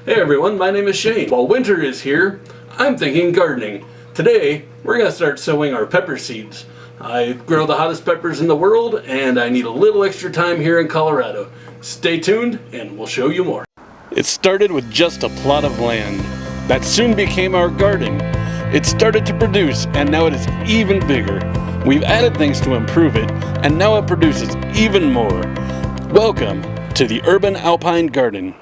Hey everyone, my name is Shane. While winter is here, I'm thinking gardening. Today, we're going to start sowing our pepper seeds. I grow the hottest peppers in the world, and I need a little extra time here in Colorado. Stay tuned, and we'll show you more. It started with just a plot of land. That soon became our garden. It started to produce, and now it is even bigger. We've added things to improve it, and now it produces even more. Welcome to the Urban Alpine Garden.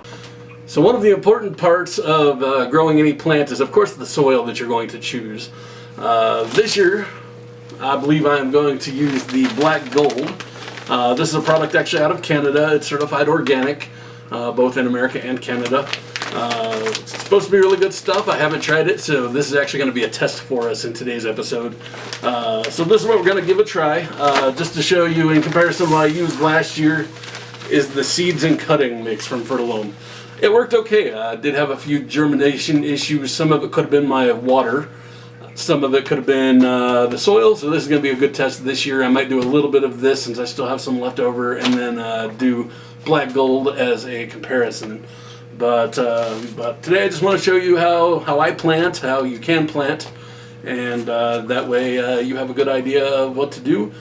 So one of the important parts of growing any plant is, of course, the soil that you're going to choose. This year, I believe I am going to use the Black Gold. This is a product actually out of Canada. It's certified organic, both in America and Canada. It's supposed to be really good stuff. I haven't tried it, so this is actually going to be a test for us in today's episode. So this is what we're going to give a try. Just to show you, in comparison to what I used last year, is the seeds and cutting mix from Fertilome. It worked okay. I did have a few germination issues. Some of it could have been my water. Some of it could have been the soil. So this is going to be a good test this year. I might do a little bit of this since I still have some left over, and then do Black Gold as a comparison. But today I just want to show you how I plant, how you can plant, and that way you have a good idea of what to do.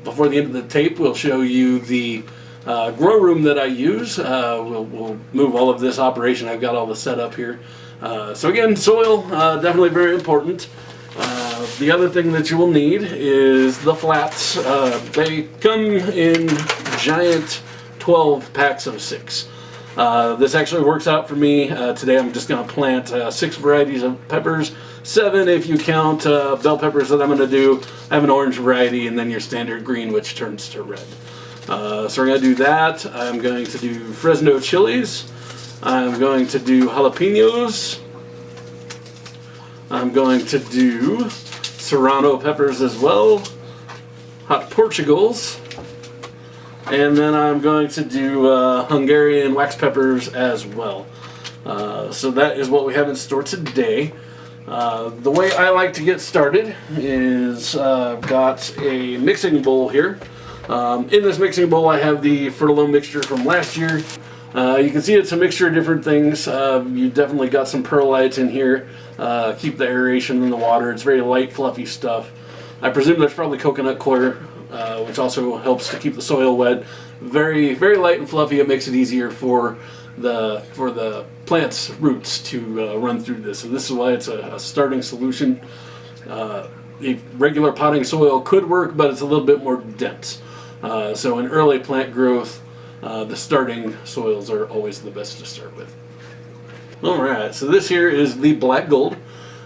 Before the end of the tape, we'll show you the grow room that I use. We'll move all of this operation. I've got all the setup here. So again, soil, definitely very important. The other thing that you will need is the flats. They come in giant 12 packs of 6. This actually works out for me. Today I'm just going to plant 6 varieties of peppers, 7 if you count bell peppers that I'm going to do. I have an orange variety and then your standard green, which turns to red. So we're going to do that. I'm going to do Fresno chilies. I'm going to do jalapenos. I'm going to do serrano peppers as well. Hot Portugals. And then I'm going to do Hungarian wax peppers as well. So that is what we have in store today. The way I like to get started is I've got a mixing bowl here. In this mixing bowl I have the Fertilome mixture from last year. You can see it's a mixture of different things. You definitely got some perlite in here. Keep the aeration in the water. It's very light, fluffy stuff. I presume there's probably coconut coir, which also helps to keep the soil wet. Very, very light and fluffy. It makes it easier for the plant's roots to run through this. So this is why it's a starting solution. A regular potting soil could work, but it's a little bit more dense. So in early plant growth, the starting soils are always the best to start with. Alright, so this here is the Black Gold.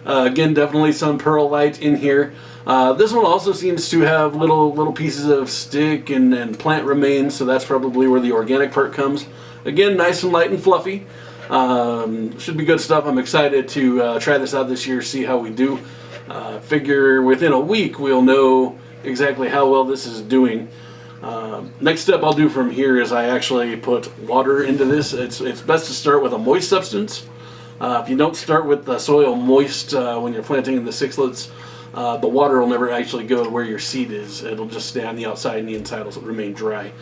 Again, definitely some perlite in here. This one also seems to have little pieces of stick and plant remains, so that's probably where the organic part comes. Again, nice and light and fluffy. Should be good stuff. I'm excited to try this out this year, see how we do. Figure within a week we'll know exactly how well this is doing. Next step I'll do from here is I actually put water into this. It's best to start with a moist substance. If you don't start with the soil moist when you're planting in the sixlets, the water will never actually go to where your seed is. It'll just stay on the outside and the inside will remain dry.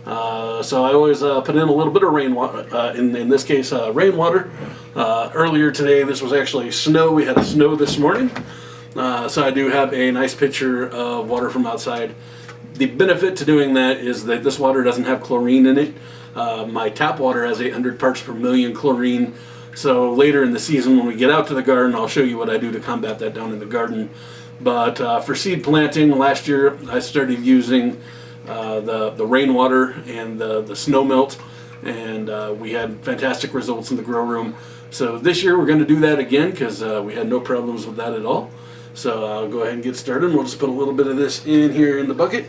So I always put in a little bit of rainwater, in this case rainwater. Earlier today this was actually snow. We had snow this morning. So I do have a nice pitcher of water from outside. The benefit to doing that is that this water doesn't have chlorine in it. My tap water has 800 parts per million chlorine. So later in the season when we get out to the garden, I'll show you what I do to combat that down in the garden. But for seed planting, last year I started using the rainwater and the snow melt, and we had fantastic results in the grow room. So this year we're going to do that again because we had no problems with that at all. So I'll go ahead and get started. We'll just put a little bit of this in here in the bucket.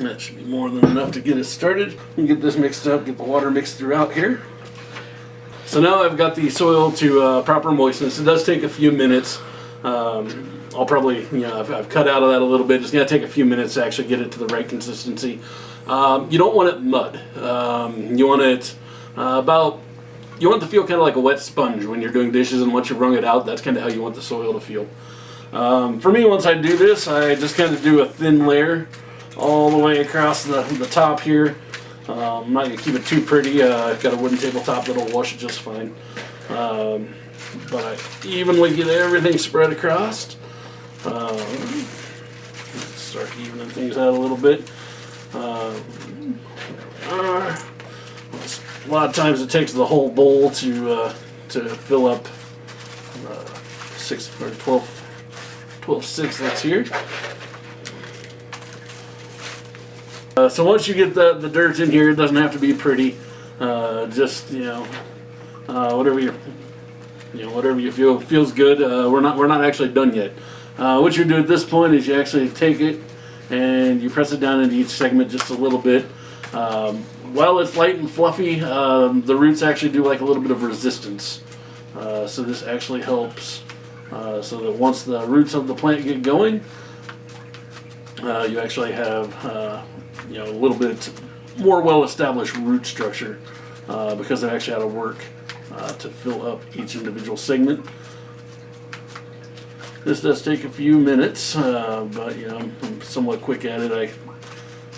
That should be more than enough to get us started. And get this mixed up, get the water mixed throughout here. So now I've got the soil to proper moistness. It does take a few minutes. I'll probably, I've cut out of that a little bit. It's going to take a few minutes to actually get it to the right consistency. You don't want it mud. You want it you want it to feel kind of like a wet sponge when you're doing dishes, and once you've wrung it out, that's kind of how you want the soil to feel. For me, once I do this, I just kind of do a thin layer all the way across the top here. I'm not going to keep it too pretty. I've got a wooden tabletop that'll wash it just fine. But I evenly get everything spread across. Start evening things out a little bit. A lot of times it takes the whole bowl to fill up 6 or 12 sixths here. So once you get the dirt in here, it doesn't have to be pretty. Just whatever you feel feels good. We're not actually done yet. What you do at this point is you actually take it and you press it down into each segment just a little bit. While it's light and fluffy, the roots actually do like a little bit of resistance. So this actually helps. So that once the roots of the plant get going, you actually have a little bit more well-established root structure because they actually had to work to fill up each individual segment. This does take a few minutes, but I'm somewhat quick at it.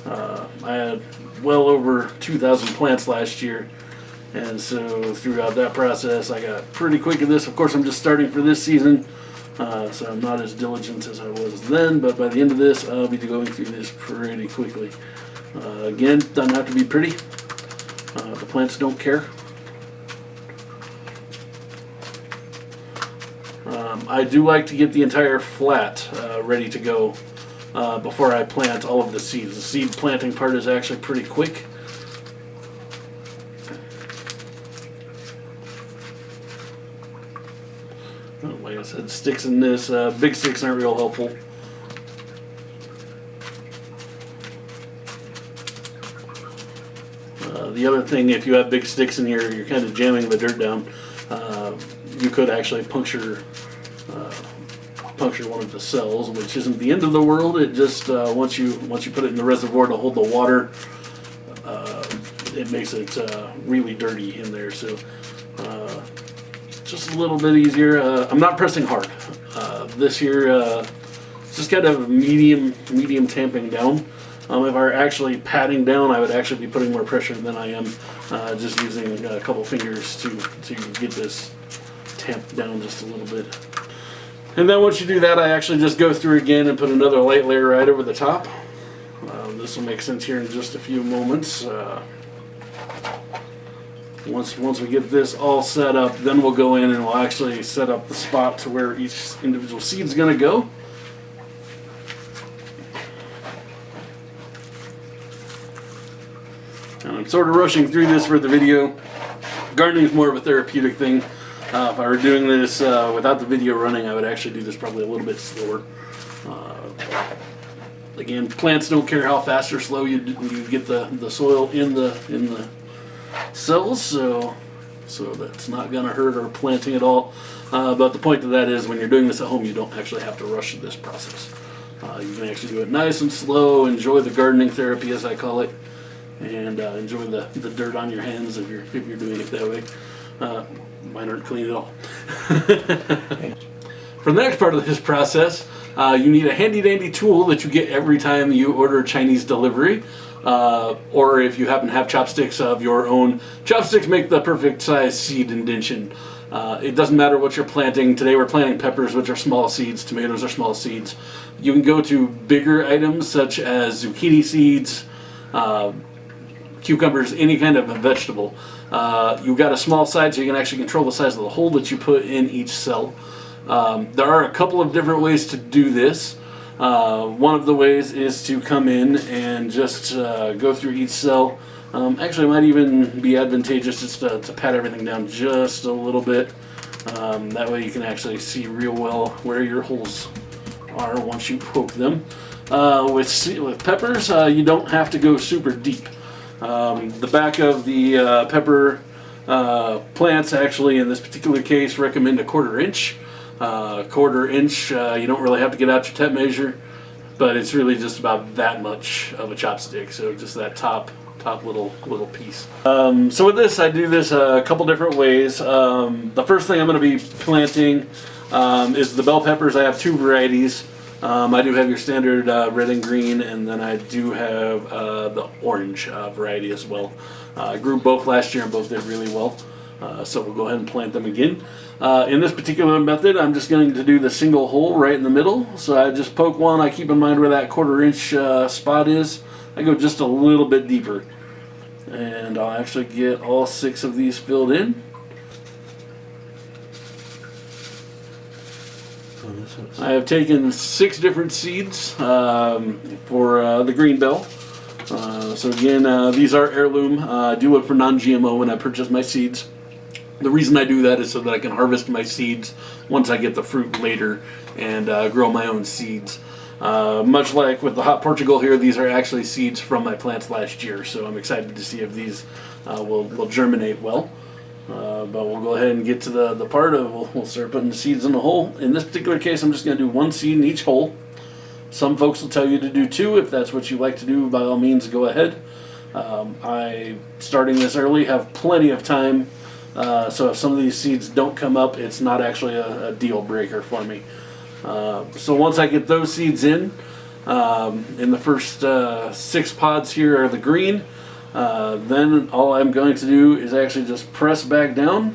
I had well over 2,000 plants last year, and so throughout that process I got pretty quick at this. Of course, I'm just starting for this season, so I'm not as diligent as I was then, but by the end of this I'll be going through this pretty quickly. Again, doesn't have to be pretty. The plants don't care. I do like to get the entire flat ready to go before I plant all of the seeds. The seed planting part is actually pretty quick. Like I said, sticks in this. Big sticks aren't real helpful. The other thing, if you have big sticks in here, you're kind of jamming the dirt down. You could actually puncture one of the cells, which isn't the end of the world. It just once you put it in the reservoir to hold the water, it makes it really dirty in there. So just a little bit easier. I'm not pressing hard this year. It's just kind of medium tamping down. If I were actually patting down, I would actually be putting more pressure than I am just using a couple fingers to get this tamped down just a little bit. And then once you do that, I actually just go through again and put another light layer right over the top. This will make sense here in just a few moments. Once we get this all set up, then we'll go in and we'll actually set up the spot to where each individual seed is going to go. And I'm sort of rushing through this for the video. Gardening is more of a therapeutic thing. If I were doing this without the video running, I would actually do this probably a little bit slower. Again, plants don't care how fast or slow you get the soil in the cells, so that's not going to hurt our planting at all. But the point of that is, when you're doing this at home, you don't actually have to rush this process. You can actually do it nice and slow, enjoy the gardening therapy, as I call it, and enjoy the dirt on your hands if you're doing it that way. Mine aren't clean at all. For the next part of this process, you need a handy dandy tool that you get every time you order Chinese delivery, or if you happen to have chopsticks of your own. Chopsticks make the perfect size seed indention. It doesn't matter what you're planting. Today we're planting peppers, which are small seeds. Tomatoes are small seeds. You can go to bigger items such as zucchini seeds, cucumbers, any kind of a vegetable. You've got a small side, so you can actually control the size of the hole that you put in each cell. There are a couple of different ways to do this. One of the ways is to come in and just go through each cell. Actually, it might even be advantageous just to pat everything down just a little bit. That way you can actually see real well where your holes are once you poke them. With peppers, you don't have to go super deep. The back of the pepper plants, actually, in this particular case, recommend a 1/4 inch. 1/4 inch, you don't really have to get out your tape measure, but it's really just about that much of a chopstick, so just that top little piece. So with this, I do this a couple different ways. The first thing I'm going to be planting is the bell peppers. I have two varieties. I do have your standard red and green, and then I do have the orange variety as well. I grew both last year and both did really well. So we'll go ahead and plant them again. In this particular method, I'm just going to do the single hole right in the middle. So I just poke one. I keep in mind where that 1/4 inch spot is. I go just a little bit deeper. And I'll actually get all 6 of these filled in. I have taken 6 different seeds for the green bell. So again, these are heirloom. I do look for non-GMO when I purchase my seeds. The reason I do that is so that I can harvest my seeds once I get the fruit later and grow my own seeds. Much like with the hot Portugal here, these are actually seeds from my plants last year, so I'm excited to see if these will germinate well. But we'll go ahead and get to the part of we'll start putting the seeds in the hole. In this particular case, I'm just going to do 1 seed in each hole. Some folks will tell you to do 2. If that's what you like to do, by all means, go ahead. I, starting this early, have plenty of time. So if some of these seeds don't come up, it's not actually a deal breaker for me. So once I get those seeds in the first 6 pods here are the green. Then all I'm going to do is actually just press back down.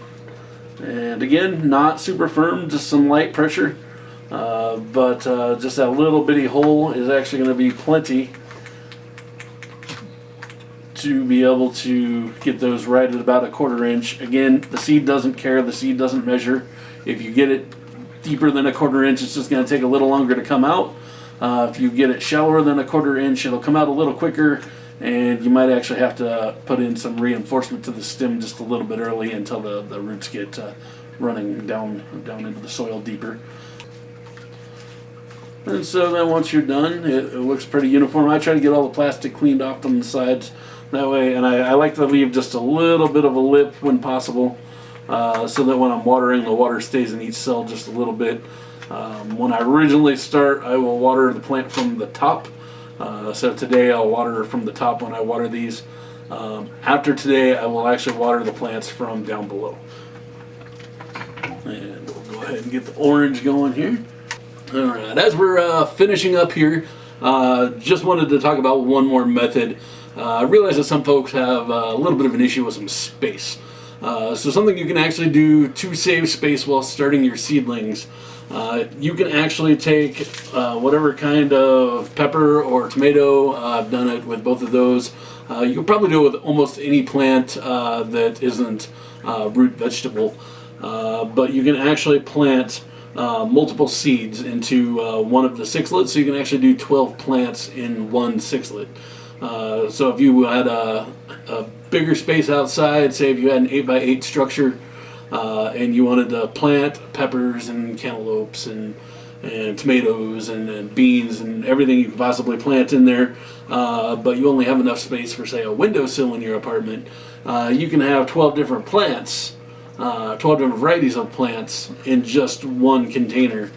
And again, not super firm, just some light pressure. But just that little bitty hole is actually going to be plenty to be able to get those right at about a 1/4 inch. Again, the seed doesn't care, the seed doesn't measure. If you get it deeper than a 1/4 inch, it's just going to take a little longer to come out. If you get it shallower than a 1/4 inch, it'll come out a little quicker, and you might actually have to put in some reinforcement to the stem just a little bit early until the roots get running down into the soil deeper. And so then once you're done, it looks pretty uniform. I try to get all the plastic cleaned off on the sides that way, and I like to leave just a little bit of a lip when possible, so that when I'm watering, the water stays in each cell just a little bit. When I originally start, I will water the plant from the top. So today I'll water from the top when I water these. After today, I will actually water the plants from down below. And we'll go ahead and get the orange going here. Alright, as we're finishing up here, just wanted to talk about one more method. I realize that some folks have a little bit of an issue with some space. So something you can actually do to save space while starting your seedlings. You can actually take whatever kind of pepper or tomato. I've done it with both of those. You can probably do it with almost any plant that isn't root vegetable. But you can actually plant multiple seeds into one of the sixlets, so you can actually do 12 plants in one sixlet. So if you had a bigger space outside, say if you had an 8x8 structure, and you wanted to plant peppers and cantaloupes and tomatoes and beans and everything you could possibly plant in there, but you only have enough space for, say, a windowsill in your apartment, you can have 12 different plants, 12 different varieties of plants in just one container.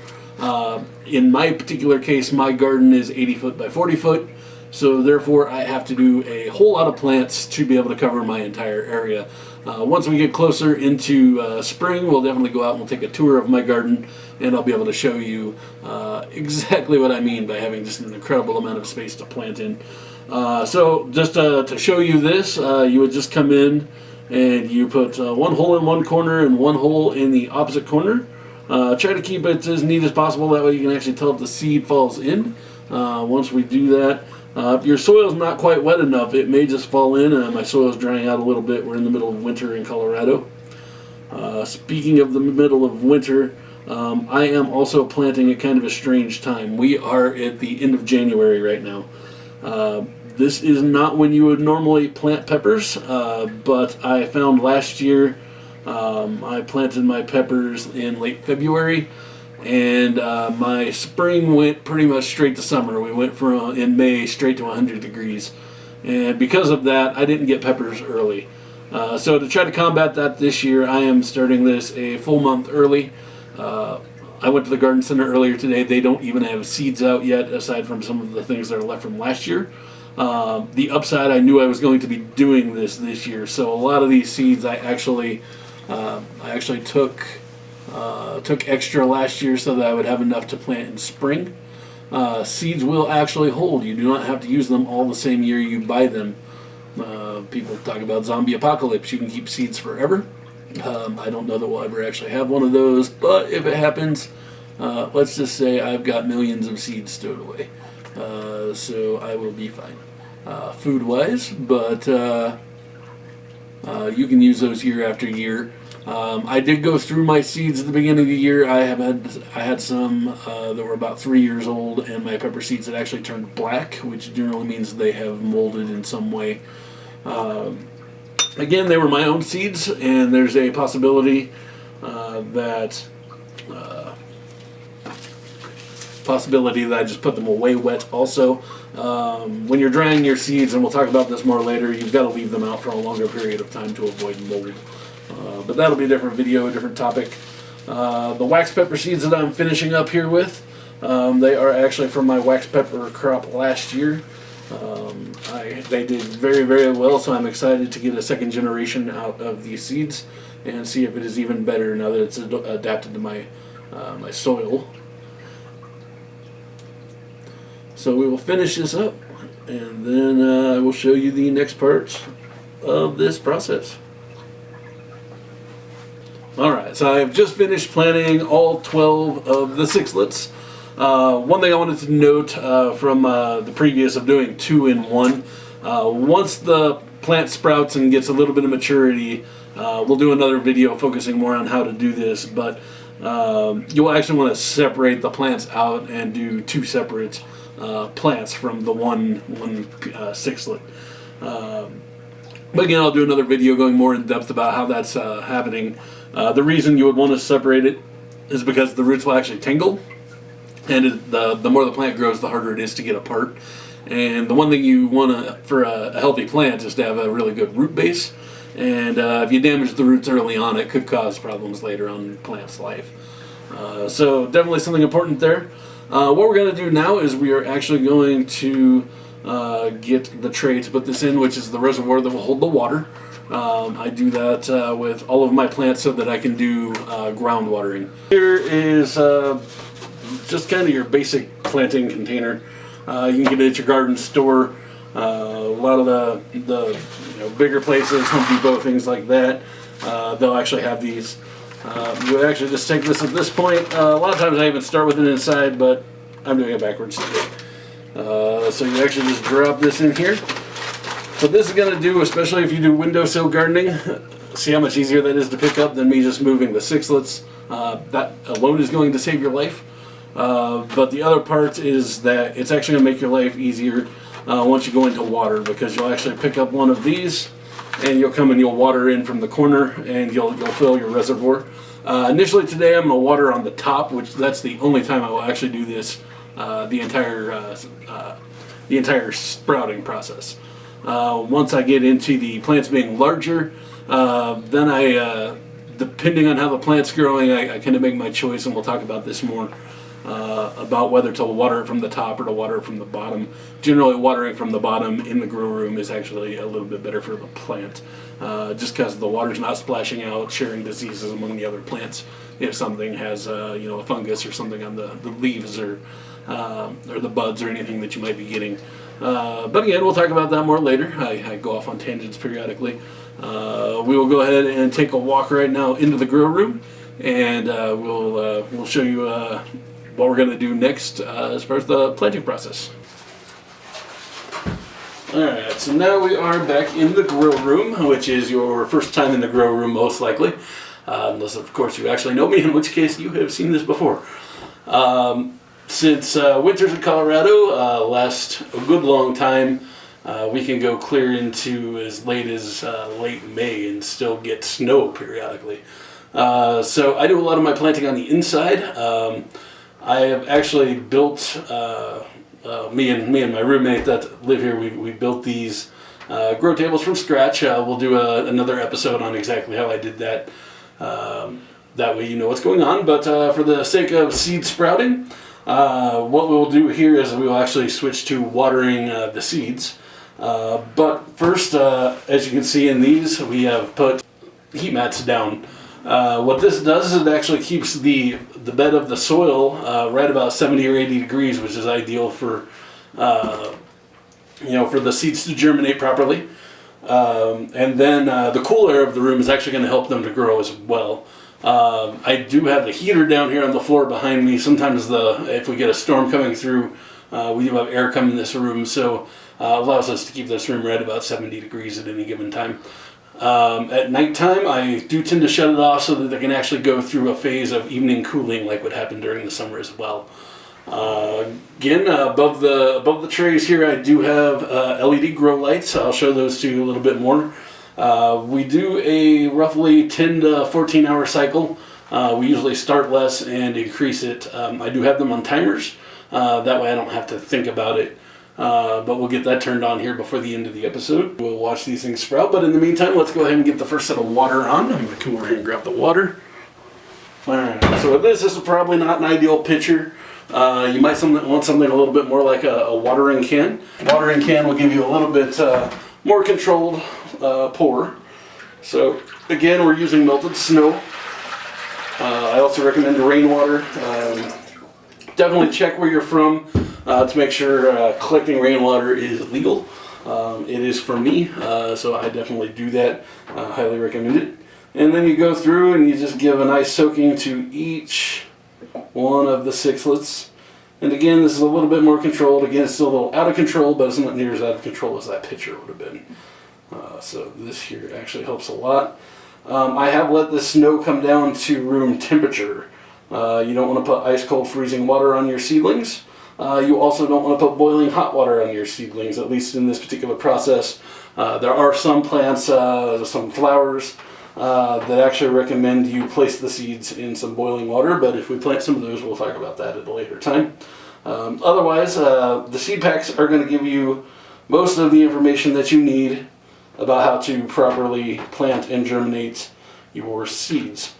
In my particular case, my garden is 80 foot by 40 foot. So therefore, I have to do a whole lot of plants to be able to cover my entire area. Once we get closer into spring, we'll definitely go out and we'll take a tour of my garden, and I'll be able to show you exactly what I mean by having just an incredible amount of space to plant in. So just to show you this, you would just come in and you put one hole in one corner and one hole in the opposite corner. Try to keep it as neat as possible, that way you can actually tell if the seed falls in. Once we do that, if your soil's not quite wet enough, it may just fall in. My soil's drying out a little bit. We're in the middle of winter in Colorado. Speaking of the middle of winter, I am also planting at kind of a strange time. We are at the end of January right now. This is not when you would normally plant peppers, but I found last year I planted my peppers in late February. And my spring went pretty much straight to summer. We went from in May straight to 100 degrees. And because of that, I didn't get peppers early. So to try to combat that this year, I am starting this a full month early. I went to the garden center earlier today. They don't even have seeds out yet, aside from some of the things that are left from last year. The upside, I knew I was going to be doing this year. So a lot of these seeds I actually took extra last year so that I would have enough to plant in spring. seeds will actually hold. You do not have to use them all the same year you buy them. People talk about zombie apocalypse. You can keep seeds forever. I don't know that we'll ever actually have one of those, but if it happens, let's just say I've got millions of seeds stowed away. So I will be fine food-wise, but you can use those year after year. I did go through my seeds at the beginning of the year. I had some that were about 3 years old, and my pepper seeds had actually turned black, which generally means they have molded in some way. Again, they were my own seeds, and there's a possibility that I just put them away wet also. When you're drying your seeds, and we'll talk about this more later, you've got to leave them out for a longer period of time to avoid mold. But that'll be a different video, a different topic. The wax pepper seeds that I'm finishing up here with, they are actually from my wax pepper crop last year. They did very, very well, so I'm excited to get a second generation out of these seeds and see if it is even better now that it's adapted to my my soil. So we will finish this up, and then I will show you the next parts of this process. Alright, so I've just finished planting all 12 of the sixlets. One thing I wanted to note from the previous of doing 2 in 1, once the plant sprouts and gets a little bit of maturity, we'll do another video focusing more on how to do this, but you'll actually want to separate the plants out and do 2 separate plants from the one sixlet. But again, I'll do another video going more in depth about how that's happening. The reason you would want to separate it is because the roots will actually tangle, and the more the plant grows, the harder it is to get apart. And the one thing you want for a healthy plant is to have a really good root base. And if you damage the roots early on, it could cause problems later on in the plant's life. So definitely something important there. What we're going to do now is we are actually going to get the tray to put this in, which is the reservoir that will hold the water. I do that with all of my plants so that I can do ground watering. Here is just kind of your basic planting container. You can get it at your garden store. A lot of the bigger places, Home Depot, things like that, they'll actually have these. You actually just take this at this point. A lot of times I even start with it inside, but I'm doing it backwards today. So you actually just drop this in here. What this is going to do, especially if you do windowsill gardening, see how much easier that is to pick up than me just moving the sixlets. That alone is going to save your life. But the other part is that it's actually going to make your life easier once you go into water, because you'll actually pick up one of these and you'll come and you'll water in from the corner and you'll fill your reservoir. Initially today I'm going to water on the top, which that's the only time I will actually do this the entire sprouting process. Once I get into the plants being larger, then depending on how the plant's growing, I kind of make my choice, and we'll talk about this more, about whether to water it from the top or to water it from the bottom. Generally, watering from the bottom in the grow room is actually a little bit better for the plant, just because the water's not splashing out, sharing diseases among the other plants. If something has a fungus or something on the leaves or the buds or anything that you might be getting. But again, we'll talk about that more later. I go off on tangents periodically. We will go ahead and take a walk right now into the grow room, and we'll show you what we're going to do next as far as the planting process. Alright, so now we are back in the grow room, which is your first time in the grow room most likely. Unless of course you actually know me, in which case you have seen this before. Since winters in Colorado last a good long time, we can go clear into as late as late May and still get snow periodically. So I do a lot of my planting on the inside. I have actually built, me and my roommate that live here, we built these grow tables from scratch. We'll do another episode on exactly how I did that. That way you know what's going on. But for the sake of seed sprouting, what we'll do here is we will actually switch to watering the seeds. But first, as you can see in these, we have put heat mats down. What this does is it actually keeps the bed of the soil right about 70 or 80 degrees, which is ideal for for the seeds to germinate properly. And then the cool air of the room is actually going to help them to grow as well. I do have the heater down here on the floor behind me. Sometimes if we get a storm coming through, we do have air come in this room, so allows us to keep this room right about 70 degrees at any given time. At nighttime, I do tend to shut it off so that they can actually go through a phase of evening cooling like would happen during the summer as well. Again, above the trays here, I do have LED grow lights. I'll show those to you a little bit more. We do a roughly 10 to 14 hour cycle. We usually start less and increase it. I do have them on timers. That way I don't have to think about it. But we'll get that turned on here before the end of the episode. We'll watch these things sprout. But in the meantime, let's go ahead and get the first set of water on. I'm going to come over here and grab the water. Alright, so with this is probably not an ideal picture. You might want something a little bit more like a watering can. Watering can will give you a little bit more controlled pour. So again, we're using melted snow. I also recommend rainwater. Definitely check where you're from to make sure collecting rainwater is legal. It is for me, so I definitely do that. Highly recommend it. And then you go through and you just give a nice soaking to each one of the sixlets. And again, this is a little bit more controlled. Again, it's still a little out of control, but it's not near as out of control as that picture would have been. So this here actually helps a lot. I have let the snow come down to room temperature. You don't want to put ice cold freezing water on your seedlings. You also don't want to put boiling hot water on your seedlings, at least in this particular process. There are some plants, some flowers, that actually recommend you place the seeds in some boiling water, but if we plant some of those, we'll talk about that at a later time. Otherwise, the seed packs are going to give you most of the information that you need about how to properly plant and germinate your seeds.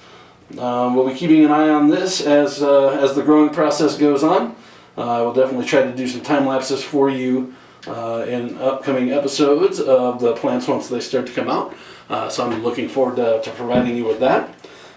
We'll be keeping an eye on this as the growing process goes on. We'll definitely try to do some time lapses for you in upcoming episodes of the plants once they start to come out. So I'm looking forward to providing you with that.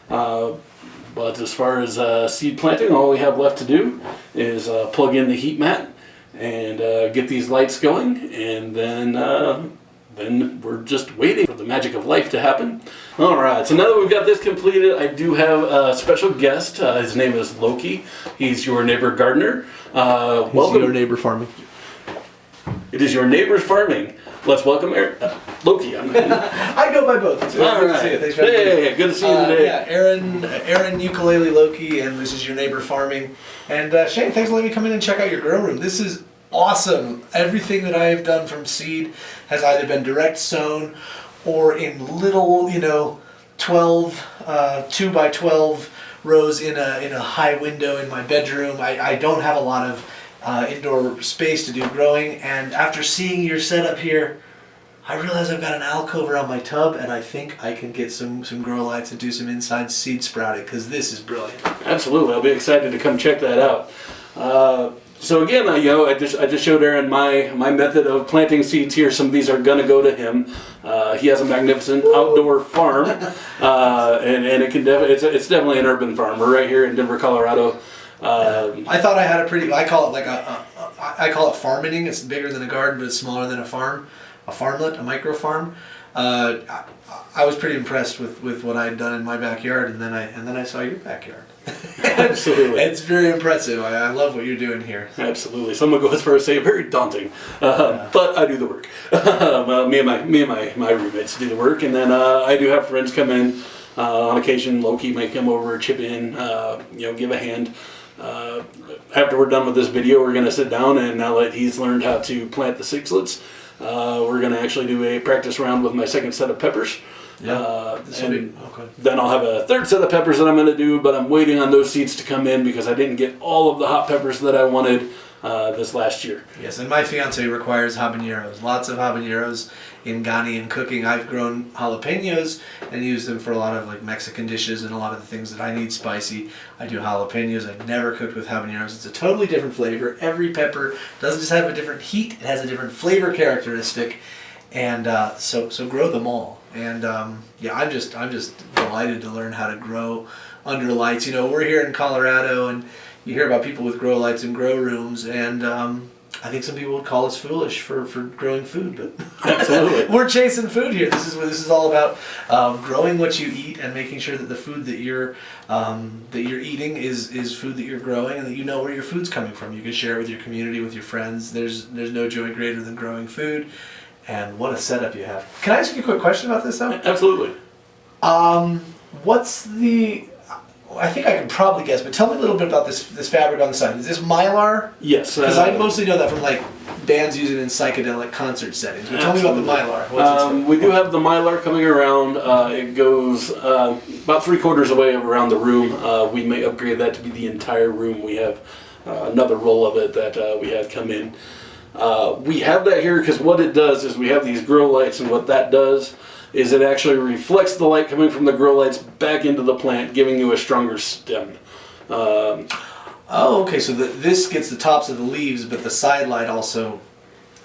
But as far as seed planting, all we have left to do is plug in the heat mat and get these lights going, and then we're just waiting for the magic of life to happen. All right, so now that we've got this completed, I do have a special guest. His name is Loki. He's your neighbor gardener. Welcome. Your neighbor farming. It is your neighbor's farming. Let's welcome Loki. I go by both. It's All good right. to see you. Thanks for having me. Hey, good to see you today. Yeah, Aaron Ukulele Loki, and this is your neighbor farming. And Shane, thanks for letting me come in and check out your grow room. This is awesome. Everything that I have done from seed has either been direct sown or in little, 12, 2 by 12 rows in a high window in my bedroom. I don't have a lot of indoor space to do growing, and after seeing your setup here, I realize I've got an alcove around my tub, and I think I can get some grow lights and do some inside seed sprouting, because this is brilliant. Absolutely, I'll be excited to come check that out. So again, I just showed Aaron my method of planting seeds here. Some of these are gonna go to him. He has a magnificent outdoor farm, and it can it's definitely an urban farm. We're right here in Denver, Colorado. I thought I had a pretty. I call it I call it farming. It's bigger than a garden, but it's smaller than a farm, a farmlet, a micro farm. I was pretty impressed with what I had done in my backyard, and then I saw your backyard. Absolutely, it's very impressive. I love what you're doing here. Absolutely, some would go as far as say very daunting, but I do the work. Me and my roommates do the work, and then I do have friends come in on occasion. Loki may come over, chip in, give a hand. After we're done with this video, we're going to sit down, and now that he's learned how to plant the sixlets, we're going to actually do a practice round with my second set of peppers. Yeah, then I'll have a third set of peppers that I'm going to do, but I'm waiting on those seeds to come in because I didn't get all of the hot peppers that I wanted this last year. Yes, and my fiance requires habaneros. Lots of habaneros in Ghanaian cooking. I've grown jalapenos and used them for a lot of like Mexican dishes and a lot of the things that I need spicy. I do jalapenos. I've never cooked with habaneros. It's a totally different flavor. Every pepper doesn't just have a different heat; it has a different flavor characteristic. And so grow them all. And yeah, I'm just delighted to learn how to grow under lights. You know, we're here in Colorado, and you hear about people with grow lights and grow rooms, and I think some people would call us foolish for growing food, but Absolutely. we're chasing food here. This is all about growing what you eat and making sure that the food that you're eating is food that you're growing, and that you know where your food's coming from. You can share it with your community, with your friends. There's no joy greater than growing food, and what a setup you have. Can I ask you a quick question about this though? Absolutely. What's the? I think I can probably guess, but tell me a little bit about this fabric on the side. Is this Mylar? Yes. Because I mostly know that from like bands use it in psychedelic concert settings. But tell me about the Mylar. What's its We do have the Mylar coming around. It goes about 3/4 away around the room. We may upgrade that to be the entire room. We have another roll of it that we had come in. We have that here because what it does is we have these grow lights, and what that does is it actually reflects the light coming from the grow lights back into the plant, giving you a stronger stem. Oh, okay. So this gets the tops of the leaves, but the side light also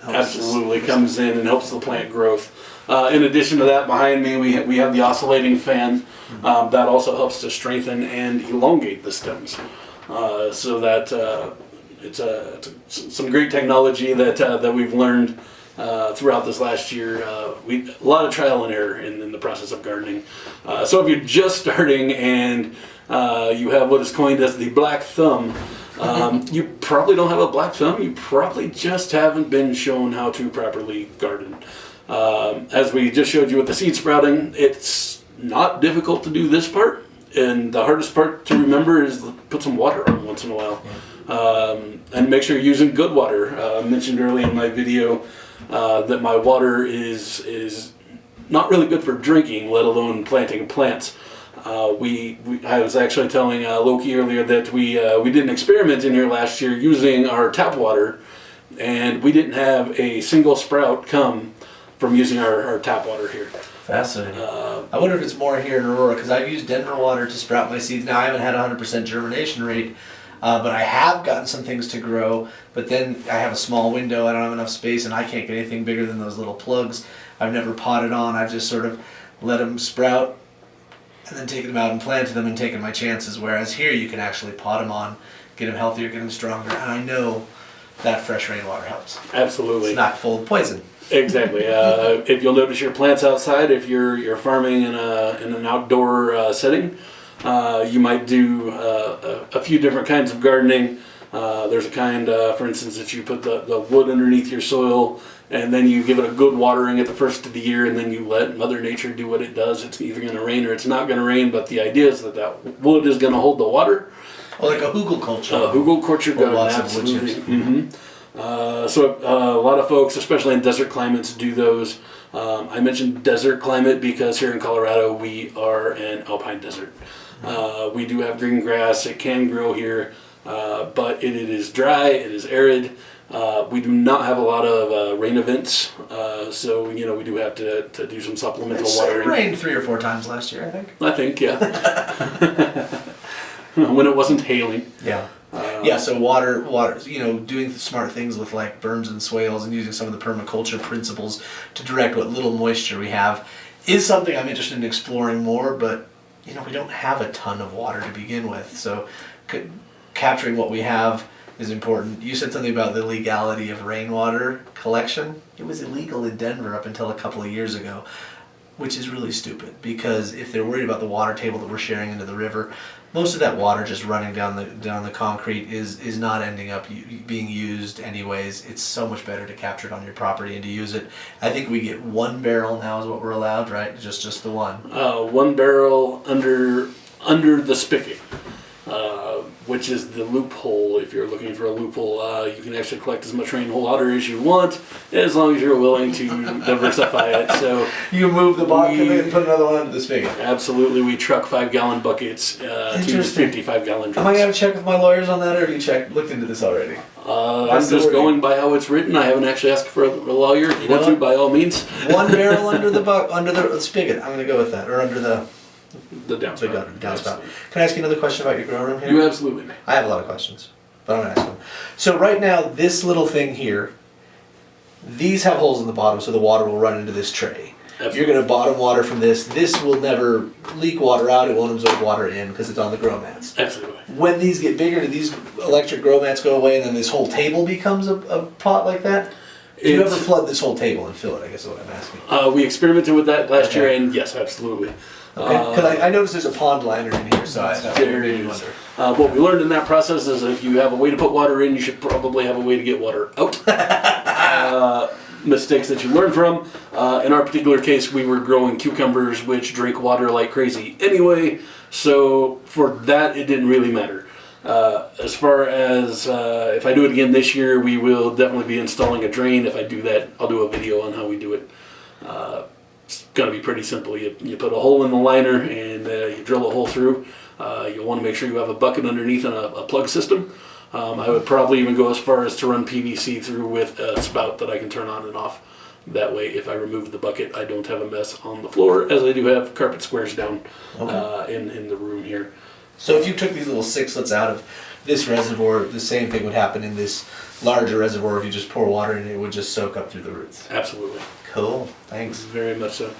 helps. Absolutely comes in and helps the plant growth. In addition to that, behind me we have the oscillating fan. That also helps to strengthen and elongate the stems. So that it's some great technology that we've learned throughout this last year. A lot of trial and error in the process of gardening. So if you're just starting and you have what is coined as the black thumb, you probably don't have a black thumb. You probably just haven't been shown how to properly garden. As we just showed you with the seed sprouting, it's not difficult to do this part. And the hardest part to remember is to put some water on once in a while. And make sure you're using good water. I mentioned earlier in my video that my water is not really good for drinking, let alone planting plants. I was actually telling Loki earlier that we did an experiment in here last year using our tap water, and we didn't have a single sprout come from using our tap water here. Fascinating. I wonder if it's more here in Aurora, because I've used Denver water to sprout my seeds. Now I haven't had 100% germination rate, but I have gotten some things to grow. But then I have a small window, I don't have enough space, and I can't get anything bigger than those little plugs. I've never potted on. I've just sort of let them sprout and then taken them out and planted them and taken my chances. Whereas here you can actually pot them on, get them healthier, get them stronger, and I know that fresh rainwater helps. Absolutely. It's not full of poison. Exactly. If you'll notice your plants outside, if you're farming in an outdoor setting, you might do a few different kinds of gardening. There's a kind, for instance, that you put the wood underneath your soil, and then you give it a good watering at the first of the year, and then you let Mother Nature do what it does. It's either going to rain or it's not going to rain, but the idea is that wood is going to hold the water. Oh, like a hugelkultur. Hugelkultur garden, lots of wood absolutely. chips. Mm-hmm. So a lot of folks, especially in desert climates, do those. I mentioned desert climate because here in Colorado we are an alpine desert. We do have green grass. It can grow here, but it is dry. It is arid. We do not have a lot of rain events, so we do have to do some supplemental watering. It rained 3 or 4 times last year, I think. I think, yeah. When it wasn't hailing. Yeah. Yeah, so water, doing smart things with like berms and swales and using some of the permaculture principles to direct what little moisture we have is something I'm interested in exploring more, but we don't have a ton of water to begin with, so capturing what we have is important. You said something about the legality of rainwater collection. It was illegal in Denver up until a couple of years ago, which is really stupid, because if they're worried about the water table that we're sharing into the river, most of that water just running down the concrete is not ending up being used anyways. It's so much better to capture it on your property and to use it. I think we get 1 barrel now is what we're allowed, right? Just the one. 1 barrel under the spigot, which is the loophole. If you're looking for a loophole, you can actually collect as much rainwater as you want, as long as you're willing to diversify it. So you move the bucket and put another one under the spigot. Absolutely, we truck 5-gallon buckets to 55-gallon drums. Am I going to check with my lawyers on that, or have you looked into this already? I'm just going by how it's written. I haven't actually asked for a lawyer. If you want to, by all means. 1 barrel under the spigot. I'm going to go with that, or under the downspout. Downspout. Can I ask you another question about your grow room here? You absolutely may. I have a lot of questions, but I'm going to ask them. So right now, this little thing here, these have holes in the bottom, so the water will run into this tray. Absolutely. You're going to bottom water from this. This will never leak water out. It won't absorb water in because it's on the grow mats. Absolutely. When these get bigger, do these electric grow mats go away and then this whole table becomes a pot like that? Do you ever flood this whole table and fill it, I guess is what I'm asking. We experimented with that last year, Okay. and yes, absolutely. Okay, because I noticed there's a pond liner in here, so I There made it me is. wonder. What we learned in that process is if you have a way to put water in, you should probably have a way to get water out. Mistakes that you learn from. In our particular case, we were growing cucumbers, which drink water like crazy anyway, so for that, it didn't really matter. As far as if I do it again this year, we will definitely be installing a drain. If I do that, I'll do a video on how we do it. It's going to be pretty simple. You put a hole in the liner and you drill a hole through. You'll want to make sure you have a bucket underneath and a plug system. I would probably even go as far as to run PVC through with a spout that I can turn on and off. That way, if I remove the bucket, I don't have a mess on the floor, as I do have carpet squares down in the room here. So if you took these little sixlets out of this reservoir, the same thing would happen in this larger reservoir. If you just pour water in it, would just soak up through the roots. Absolutely. Cool, thanks. Very much so.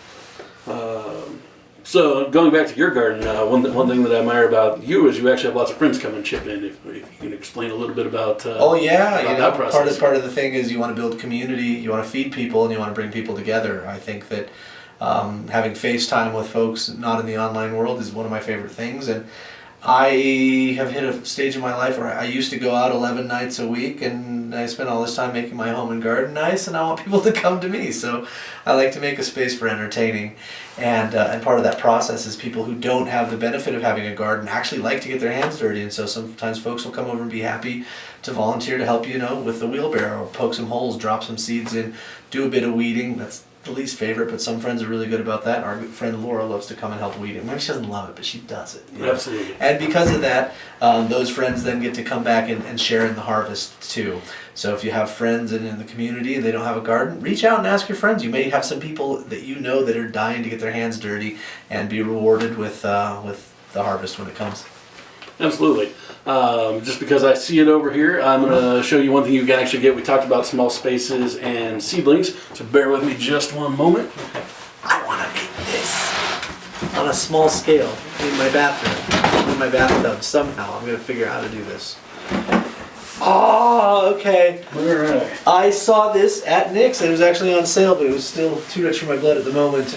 So going back to your garden, one thing that I admire about you is you actually have lots of friends come and chip in. If you can explain a little bit about Oh yeah, about you know, that process. part of the thing is you want to build community, you want to feed people, and you want to bring people together. I think that having FaceTime with folks not in the online world is one of my favorite things, and I have hit a stage in my life where I used to go out 11 nights a week, and I spent all this time making my home and garden nice, and I want people to come to me. So I like to make a space for entertaining, and part of that process is people who don't have the benefit of having a garden actually like to get their hands dirty, and so sometimes folks will come over and be happy to volunteer to help, with the wheelbarrow, poke some holes, drop some seeds in, do a bit of weeding. That's the least favorite, but some friends are really good about that. Our good friend Laura loves to come and help weed it. Maybe she doesn't love it, but she does it. Absolutely. And because of that, those friends then get to come back and share in the harvest too. So if you have friends in the community and they don't have a garden, reach out and ask your friends. You may have some people that you know that are dying to get their hands dirty and be rewarded with the harvest when it comes. Absolutely. Just because I see it over here, I'm going to show you one thing you can actually get. We talked about small spaces and seedlings, so bear with me just one moment. I want to make this on a small scale in my bathroom, in my bathtub. Somehow I'm going to figure out how to do this. Oh, okay. All right. I saw this at Nick's. It was actually on sale, but it was still too rich for my blood at the moment.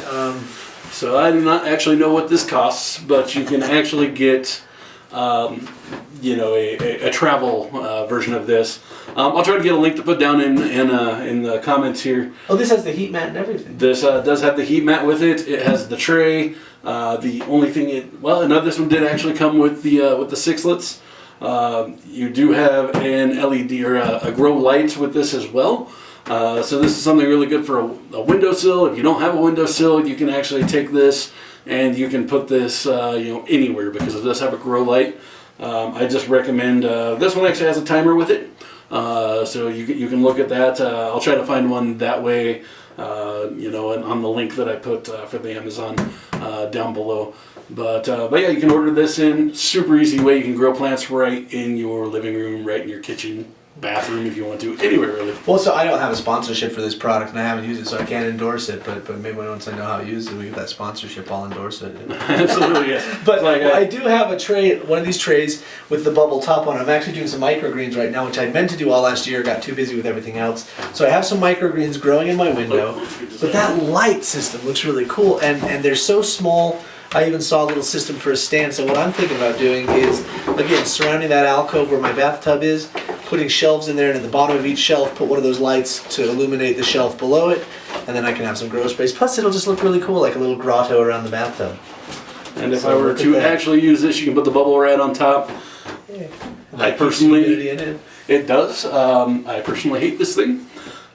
So I do not actually know what this costs, but you can actually get a travel version of this. I'll try to get a link to put down in the comments here. Oh, this has the heat mat and everything. This does have the heat mat with it. It has the tray. The only thing this one did actually come with the sixlets. You do have an LED or a grow light with this as well. So this is something really good for a windowsill. If you don't have a windowsill, you can actually take this and you can put this anywhere because it does have a grow light. I just recommend this one actually has a timer with it, so you can look at that. I'll try to find one that way, and on the link that I put for the Amazon down below. But yeah, you can order this in super easy way. You can grow plants right in your living room, right in your kitchen, bathroom if you want to, anywhere really. Well, so I don't have a sponsorship for this product, and I haven't used it, so I can't endorse it. But maybe once I know how to use it, we get that sponsorship, I'll endorse it. Absolutely, yes. But I do have a tray, one of these trays with the bubble top on it. I'm actually doing some microgreens right now, which I meant to do all last year, got too busy with everything else. So I have some microgreens growing in my window. But that light system looks really cool, and they're so small. I even saw a little system for a stand. So what I'm thinking about doing is, again, surrounding that alcove where my bathtub is, putting shelves in there, and at the bottom of each shelf put one of those lights to illuminate the shelf below it, and then I can have some grow space. Plus it'll just look really cool, like a little grotto around the bathtub. And if I were to actually use this, you can put the bubble wrap on top. Yeah. I personally, in it. it does. I personally hate this thing,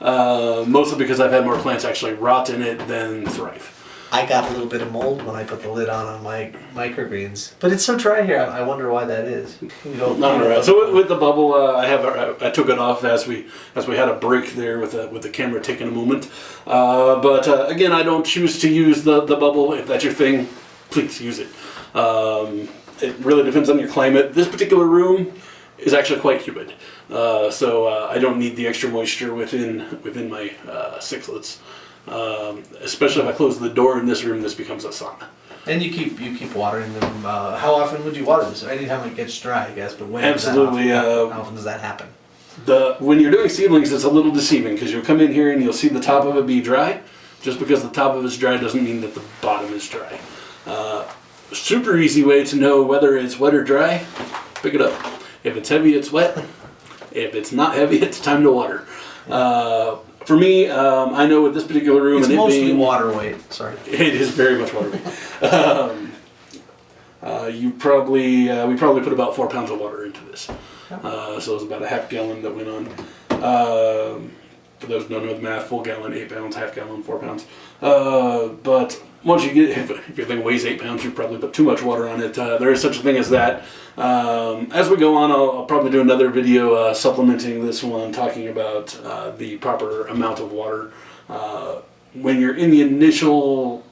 mostly because I've had more plants actually rot in it than thrive. I got a little bit of mold when I put the lid on my microgreens, but it's so dry here. I wonder why that is. No. So with the bubble, I took it off as we had a break there with the camera taking a moment. But again, I don't choose to use the bubble. If that's your thing, please use it. It really depends on your climate. This particular room is actually quite humid, so I don't need the extra moisture within my sixlets. Especially if I close the door in this room, this becomes a sauna. And you keep watering them. How often would you water this? Anytime it gets dry, I guess. But when Absolutely. how often does that happen? When you're doing seedlings, it's a little deceiving because you'll come in here and you'll see the top of it be dry. Just because the top of it's dry doesn't mean that the bottom is dry. Super easy way to know whether it's wet or dry, pick it up. If it's heavy, it's wet. If it's not heavy, it's time to water. For me, I know with this particular room, It's and mostly being, water weight. Sorry. it is very much water weight. We probably put about 4 pounds of water into this. So it was about a half gallon that went on. For those who don't know the math, full gallon, 8 pounds, half gallon, 4 pounds. But once you get, if your thing weighs 8 pounds, you probably put too much water on it. There is such a thing as that. As we go on, I'll probably do another video supplementing this one, talking about the proper amount of water. When you're in the initial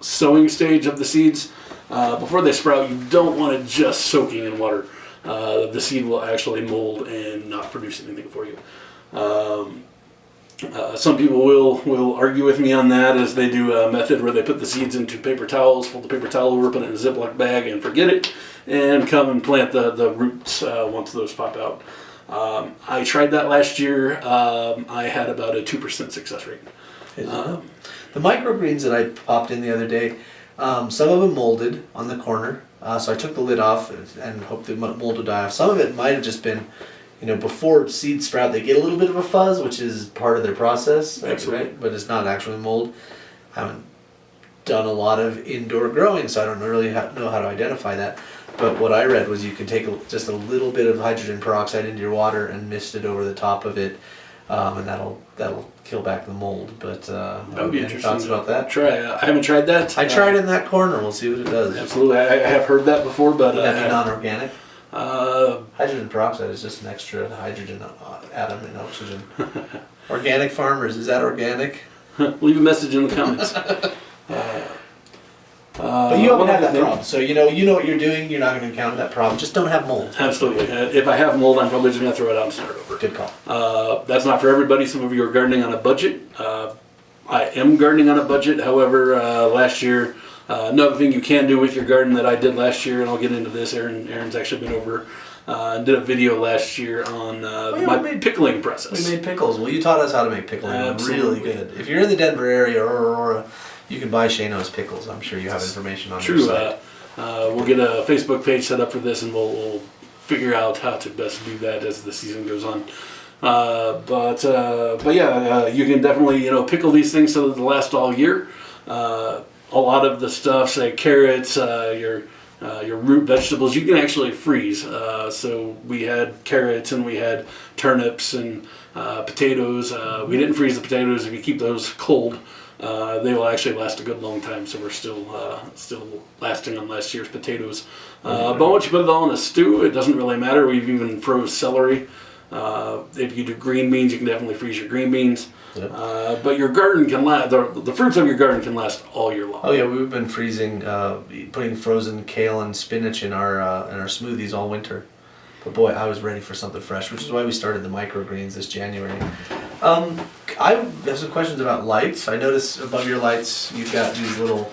sowing stage of the seeds, before they sprout, you don't want it just soaking in water. The seed will actually mold and not produce anything for you. Some people will argue with me on that, as they do a method where they put the seeds into paper towels, fold the paper towel over, put it in a Ziploc bag, and forget it, and come and plant the roots once those pop out. I tried that last year. I had about a 2% success rate. The microgreens that I popped in the other day, some of them molded on the corner, so I took the lid off and hoped the mold would die off. Some of it might have just been, before seeds sprout, they get a little bit of a fuzz, which is part of their process, Absolutely. right? But it's not actually mold. I haven't done a lot of indoor growing, so I don't really know how to identify that. But what I read was you can take just a little bit of hydrogen peroxide into your water and mist it over the top of it, and that'll kill back the mold. But That would be any interesting. thoughts about that? Try. I haven't tried that. I tried in that corner. We'll see what it does. Absolutely. I have heard that before, but Would that be non-organic? uh, Hydrogen peroxide is just an extra hydrogen atom in oxygen. Organic farmers, is that organic? leave a message in the comments. But you haven't one had other that thing- problem, so you know what you're doing. You're not going to encounter that problem. Just don't have mold. Absolutely. If I have mold, I'm probably just going to throw it out and start over. Good call. That's not for everybody. Some of you are gardening on a budget. I am gardening on a budget. However, last year, another thing you can do with your garden that I did last year, and I'll get into this. Aaron's actually been over and did a video last year on my pickling process. We made pickles. Well, you taught us how to make pickling. Absolutely. Really good. If you're in the Denver area or Aurora, you can buy Shano's pickles. I'm sure you have information on your True. site. We'll get a Facebook page set up for this, and we'll figure out how to best do that as the season goes on. But yeah, you can definitely pickle these things so that they last all year. A lot of the stuff, say carrots, your root vegetables, you can actually freeze. So we had carrots and we had turnips and potatoes. We didn't freeze the potatoes. If you keep those cold, they will actually last a good long time. So we're still lasting on last year's potatoes. But once you put it all in a stew, it doesn't really matter. We've even froze celery. If you do green beans, you can definitely freeze your green beans. Yep. But your garden can last. The fruits of your garden can last all year long. Oh yeah, we've been freezing, putting frozen kale and spinach in our smoothies all winter. But boy, I was ready for something fresh, which is why we started the microgreens this January. I have some questions about lights. I notice above your lights you've got these little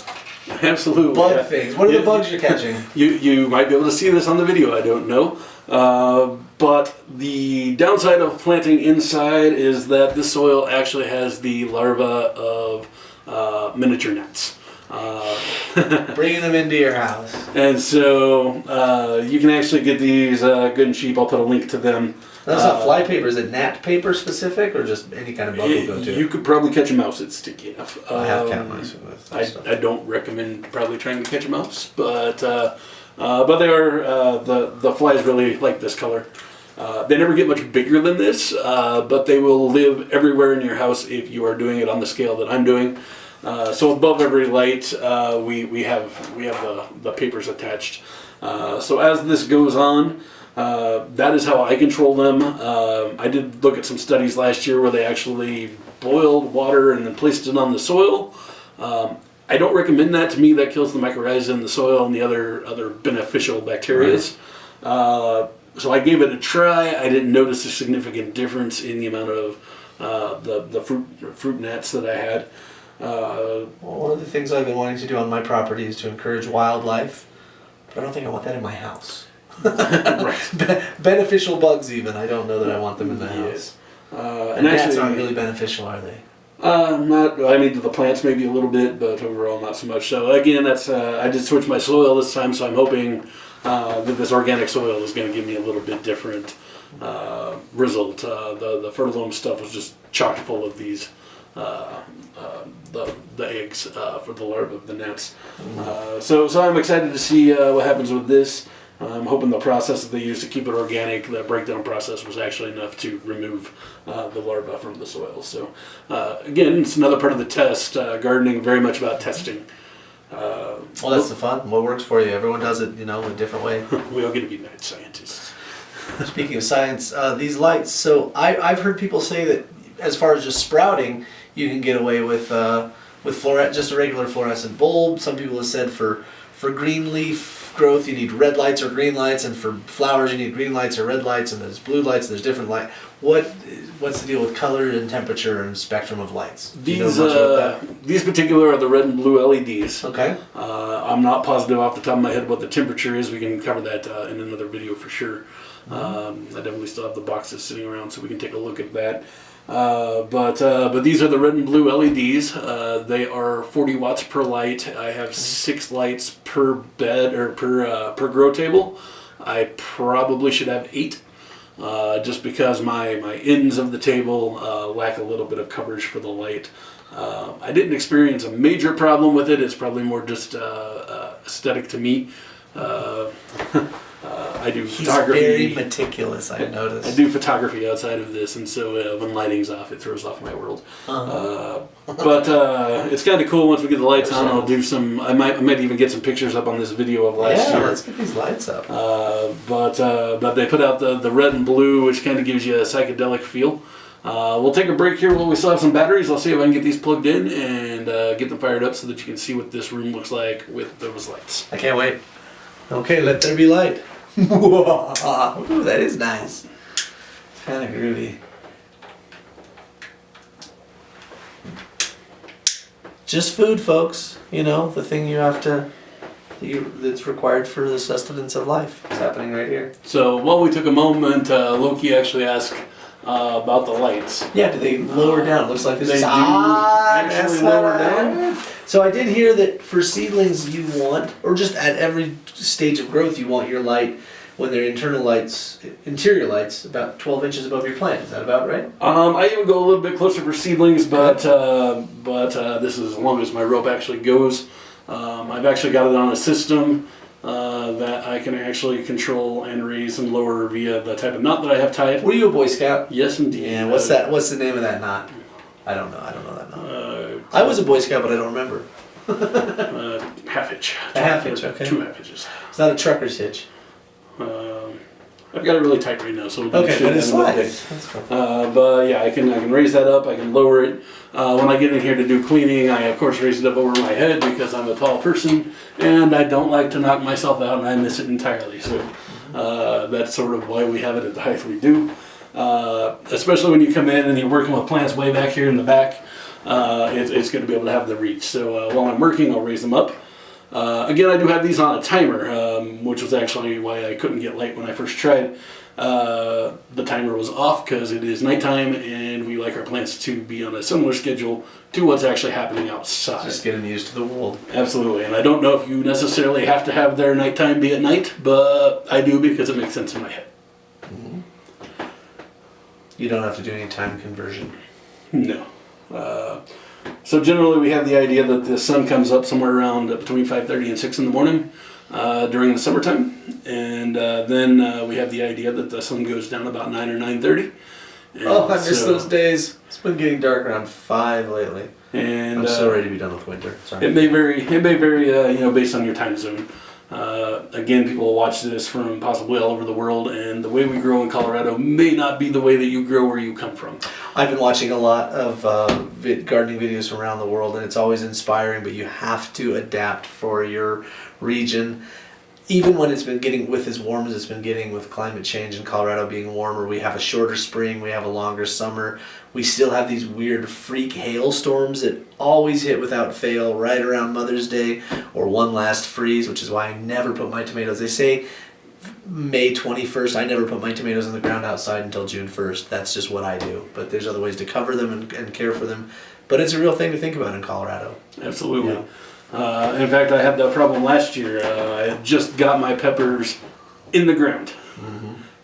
Absolutely. bug things. What are the bugs you're catching? You might be able to see this on the video. I don't know. But the downside of planting inside is that this soil actually has the larvae of miniature gnats. Bringing them into your house. And so you can actually get these good and cheap. I'll put a link to them. That's not fly paper. Is it gnat paper specific or just any kind of bug will go to? You could probably catch a mouse. It's sticky enough. I have cat mice with that stuff. I don't recommend probably trying to catch a mouse, but they are the flies really like this color. They never get much bigger than this, but they will live everywhere in your house if you are doing it on the scale that I'm doing. So above every light, we have the papers attached. So as this goes on, that is how I control them. I did look at some studies last year where they actually boiled water and then placed it on the soil. I don't recommend that. To me, that kills the mycorrhiza in the soil and the other beneficial bacterias. Right. So I gave it a try. I didn't notice a significant difference in the amount of the fruit gnats that I had. Well, one of the things I've been wanting to do on my property is to encourage wildlife, but I don't think I want that in my house. Right. Beneficial bugs, even. I don't know that I want them in the house. And Gnats actually, aren't really beneficial, are they? not. I mean, to the plants maybe a little bit, but overall not so much. So again, that's I did switch my soil this time, so I'm hoping that this organic soil is going to give me a little bit different result. The fertilome stuff was just chock full of these the eggs for the larvae of the gnats. So I'm excited to see what happens with this. I'm hoping the process that they used to keep it organic, the breakdown process, was actually enough to remove the larvae from the soil. So again, it's another part of the test. Gardening, very much about testing. Well, that's the fun. What works for you? Everyone does it, in a different way. We all get to be mad scientists. Speaking of science, these lights. So I've heard people say that as far as just sprouting, you can get away with just a regular fluorescent bulb. Some people have said for green leaf growth you need red lights or green lights, and for flowers you need green lights or red lights, and there's blue lights. And there's different light. What's the deal with color and temperature and spectrum of lights? Do you know much about that? These particular are the red and blue LEDs. Okay. I'm not positive off the top of my head what the temperature is. We can cover that in another video for sure. I definitely still have the boxes sitting around, so we can take a look at that. But these are the red and blue LEDs. They are 40 watts per light. I have 6 lights per bed or per grow table. I probably should have 8. Just because my ends of the table lack a little bit of coverage for the light. I didn't experience a major problem with it. It's probably more just aesthetic to me. I do photography. He's very meticulous, I've noticed. I do photography outside of this, and so when lighting's off, it throws off my world. But it's kind of cool. Once we get the lights on, I'll do some. I might even get some pictures up on this video of last year. Yeah, let's get these lights up. But they put out the red and blue, which kind of gives you a psychedelic feel. We'll take a break here while we still have some batteries. I'll see if I can get these plugged in and get them fired up so that you can see what this room looks like with those lights. I can't wait. Okay, let there be light. Ooh, that is nice. It's kind of groovy. Just food, folks. The thing you have to, that's required for the sustenance of life. It's happening right here. So while we took a moment, Loki actually asked about the lights. Yeah, do they lower down? It looks like this They is do actually lower down. So I did hear that for seedlings you want, or just at every stage of growth, you want your light, when they're interior lights, about 12 inches above your plant. Is that about right? I even go a little bit closer for seedlings, but this is as long as my rope actually goes. I've actually got it on a system that I can actually control and raise and lower via the type of knot that I have tied. Were you a Boy Scout? Yes, indeed. Yeah. What's that? What's the name of that knot? I don't know that knot. I was a Boy Scout, but I don't remember. Half hitch. A half hitch, okay. 2 half hitches. It's not a trucker's hitch. I've got it really tight right now, so we'll okay, but it's slides. But yeah, I can raise that up. I can lower it. When I get in here to do cleaning, I of course raise it up over my head because I'm a tall person and I don't like to knock myself out, and I miss it entirely. So that's sort of why we have it at the height we do. Especially when you come in and you're working with plants way back here in the back, it's going to be able to have the reach. So while I'm working, I'll raise them up. Again, I do have these on a timer, which was actually why I couldn't get light when I first tried. The timer was off because it is nighttime and we like our plants to be on a similar schedule to what's actually happening outside. Just getting used to the world. Absolutely, and I don't know if you necessarily have to have their nighttime be at night, but I do because it makes sense in my head. Mm-hmm. You don't have to do any time conversion. No. So generally we have the idea that the sun comes up somewhere around between 5:30 and 6 in the morning during the summertime, and then we have the idea that the sun goes down about 9 or 9:30. Oh, I miss those days. It's been getting dark around 5 lately. And I'm so ready to be done with winter. Sorry. It may vary. Based on your time zone. Again, people will watch this from possibly all over the world, and the way we grow in Colorado may not be the way that you grow where you come from. I've been watching a lot of gardening videos from around the world, and it's always inspiring, but you have to adapt for your region. even when it's been getting with as warm as it's been getting with climate change in Colorado being warmer, we have a shorter spring, we have a longer summer. We still have these weird freak hailstorms that always hit without fail right around Mother's Day or one last freeze, which is why I never put my tomatoes. They say May 21st, I never put my tomatoes in the ground outside until June 1st. That's just what I do. But there's other ways to cover them and care for them. But it's a real thing to think about in Colorado. Absolutely. In fact, I had that problem last year. I had just got my peppers in the ground.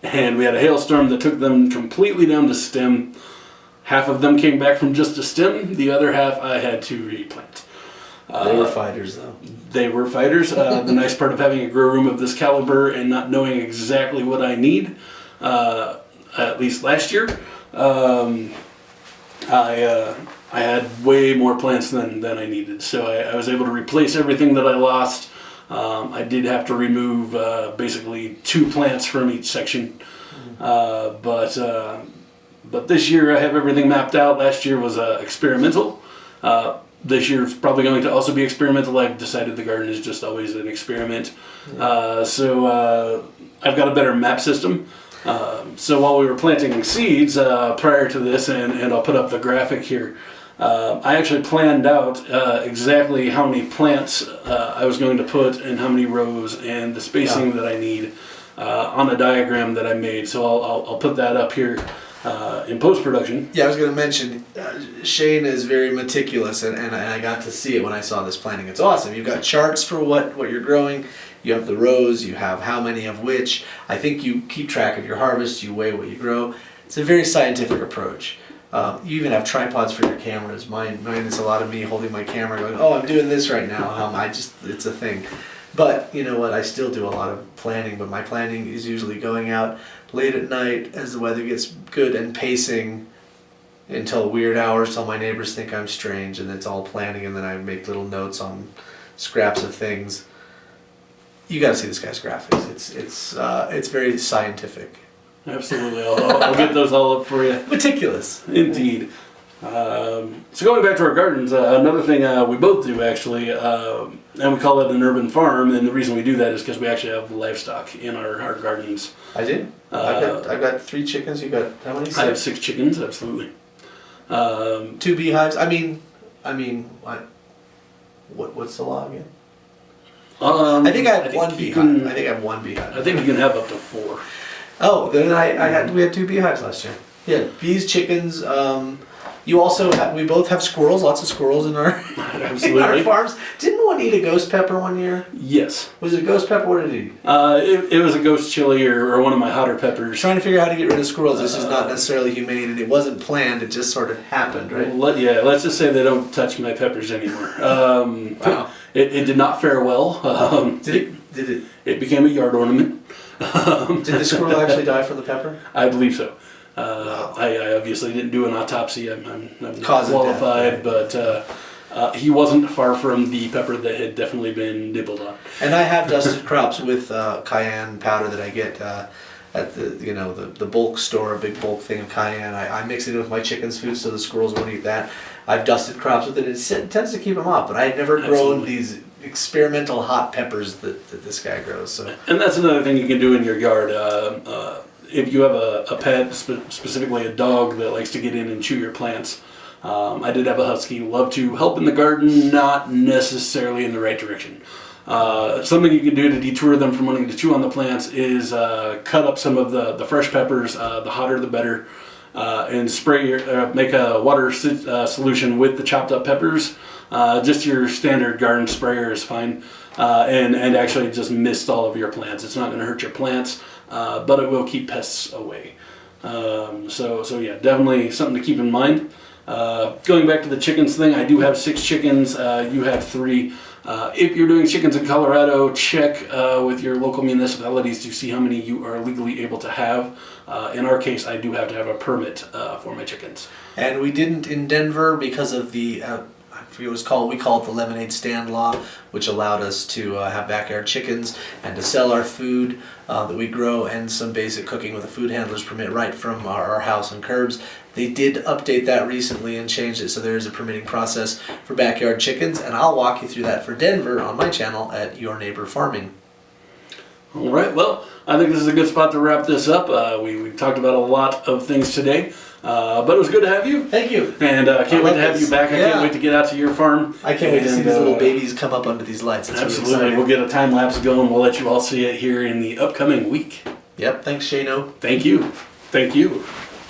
And we had a hailstorm that took them completely down to stem. Half of them came back from just a stem. The other half I had to replant. They were fighters, though. They were fighters. The nice part of having a grow room of this caliber and not knowing exactly what I need, at least last year, I had way more plants than I needed. So I was able to replace everything that I lost. I did have to remove basically 2 plants from each section. But this year I have everything mapped out. Last year was experimental. This year is probably going to also be experimental. I've decided the garden is just always an experiment. So I've got a better map system. So while we were planting seeds prior to this, and I'll put up the graphic here, I actually planned out exactly how many plants I was going to put and how many rows and the spacing that I need on a diagram that I made. So I'll put that up here in post-production. Yeah, I was going to mention, Shane is very meticulous, and I got to see it when I saw this planting. It's awesome. You've got charts for what you're growing. You have the rows. You have how many of which. I think you keep track of your harvest. You weigh what you grow. It's a very scientific approach. You even have tripods for your cameras. Mine is a lot of me holding my camera going, oh, I'm doing this right now. It's a thing. But you know what, I still do a lot of planning, but my planning is usually going out late at night as the weather gets good and pacing until weird hours till my neighbors think I'm strange, and it's all planning, and then I make little notes on scraps of things. You gotta see this guy's graphics. It's very scientific. Absolutely. I'll get those all up for you. Meticulous. Indeed. So going back to our gardens, another thing we both do actually, and we call it an urban farm, and the reason we do that is because we actually have livestock in our gardens. I did. I've got 3 chickens. You got how many? 6? I have 6 chickens, absolutely. 2 beehives. I mean, what's the law again? I think I have 1 beehive. I think I have 1 beehive. I think you can have up to 4. Oh, then we had 2 beehives last year. Yeah, bees, chickens. You also we both have squirrels. Lots of squirrels in our Absolutely. in our farms. Didn't one eat a ghost pepper one year? Yes. Was it a ghost pepper? What did it eat? It was a ghost chili or one of my hotter peppers. Trying to figure out how to get rid of squirrels. This is not necessarily humane, and it wasn't planned. It just sort of happened, right? Let's just say they don't touch my peppers anymore. Wow. It did not fare well. Did it? It became a yard ornament. Did the squirrel actually die from the pepper? I believe so. I obviously didn't do an autopsy. I'm not Cause of qualified, death, but he wasn't far from the pepper that had definitely been nibbled on. And I have dusted crops with cayenne powder that I get at the bulk store, a big bulk thing of cayenne. I mix it in with my chicken's food so the squirrels won't eat that. I've dusted crops with it. It tends to keep them off, but I had never grown these experimental hot peppers that this guy grows. So. And that's another thing you can do in your yard. If you have a pet, specifically a dog that likes to get in and chew your plants, I did have a husky, love to help in the garden, not necessarily in the right direction. Something you can do to deter them from wanting to chew on the plants is cut up some of the fresh peppers, the hotter the better, and make a water solution with the chopped up peppers. Just your standard garden sprayer is fine, and actually just mist all of your plants. It's not going to hurt your plants, but it will keep pests away. So yeah, definitely something to keep in mind. Going back to the chickens thing, I do have 6 chickens. You have 3. If you're doing chickens in Colorado, check with your local municipalities to see how many you are legally able to have. In our case, I do have to have a permit for my chickens. And we didn't in Denver because of the, I forget what it was called, we call it the lemonade stand law, which allowed us to have backyard chickens and to sell our food that we grow and some basic cooking with a food handler's permit right from our house and curbs. They did update that recently and changed it, so there is a permitting process for backyard chickens, and I'll walk you through that for Denver on my channel at Your Neighbor Farming. All right. Well, I think this is a good spot to wrap this up. We talked about a lot of things today, but it was good to have you. Thank you. And I can't wait to have you back. I Yeah. can't wait to get out to your farm. I can't wait to see And, these little babies come up under these lights. It's Absolutely. Really We'll exciting. get a time lapse going. We'll let you all see it here in the upcoming week. Yep. Thanks, Shano. Thank you. Thank you.